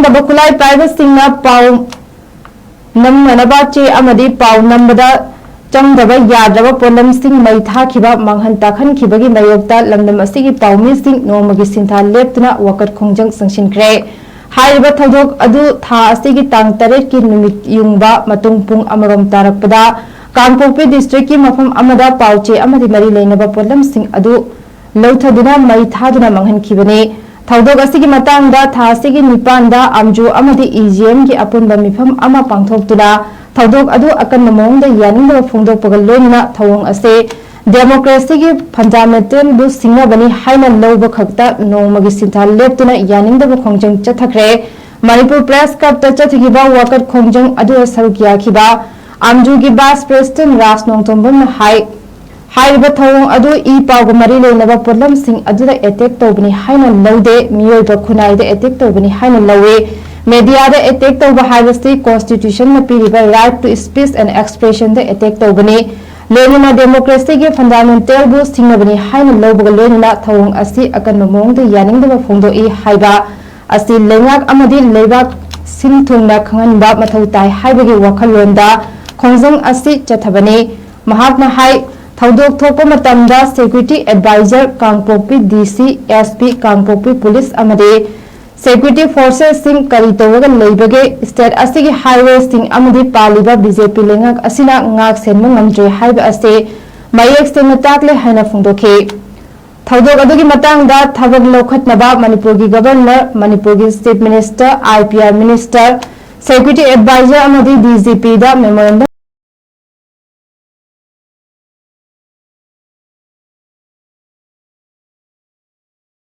अकंदब खुलाई पाइबसिंगना पाउ नमनबा चे अमदी पाउ नंबदा चंगदब यादब पोलमसिंग मई थाखिबा मंगहन ताखनखिबगी मयोक्ता लमदम असिगी पाउमिसिंग नोमगी सिंथा लेप्तना वकत खोंजंग संगसिनख्रे हाइबा थौदोक अदु था असिगी तांग 3 की निमित युंगबा मतुंग पुंग अमरम तारकपदा कांगपोकपी डिस्ट्रिक्ट की मफम अमदा पाउचे अमदी मरी लेनबा पोलमसिंग अदु लौथदुना मई थादुना मंगहनखिबने थौदोक असिगी मतांगदा था असिगी निपानदा आमजु अमदी ईजीएम की अपुनबा मिफम अमा पांगथोकतुना थौदोक अदु अकन मोंगदा यानिंगबा फोंदोकपगा लोइना थौंग असे डेमोक्रेसी की फंडामेंटल बु सिंगबनी हाइना लौब खक्ता नोमगी सिंथा लेप्तुना यानिंगदबा खोंजंग चथखरे मणिपुर प्रेस क्लब ता चथगिबा वकत खोंजंग अदु सरुक याखिबा आमजु की वाइस प्रेसिडेंट राज नोंगतोंबम हाइबा थौंग अदु ई पाउग मरी लेनबा पोलम सिंह अदुदा अटैक तौबनी हाइना लौदे मियोइबा खुनाइदा अटैक तौबनी हाइना लौवे मीडिया दे अटैक तौबा हाइबसी कॉन्स्टिट्यूशन में पीरिबा right to speech and expression दे अटैक तौबनी लेनिना डेमोक्रेसी के फंडामेंटल बु सिंगबनी हाइना लौबगा लेनिना थौंग असी अकन मोंगदे यानिंगदबा फोंदो ई हाइबा असी लेंगाक अमदी लेबाक सिंथुंगना खंगनबा मथौ ताई हाइबगी वखलोंदा खोंजंग असी चथबनी महात्मा हाइ थौदोक थोप मतमदा security adviser Kangpokpi DC SP Kangpokpi police अमदे सिक्योरिटी फोर्सेस सिंह करी तौरगा लेबगे स्टेट असिगी हाईवे सिंह अमदि पालिबा बीजेपी लेंगाक असिना ngaक सेनम ngamdre हाइब असे मयेक सेंग ताकले हाइना फोंदोखे थौदोक अदुगी मतंगदा थबक लौखतनबा मणिपुर की गवर्नर मणिपुर की chief minister IPR minister security adviser अमदि डीजीपी दा मेमोरेंडम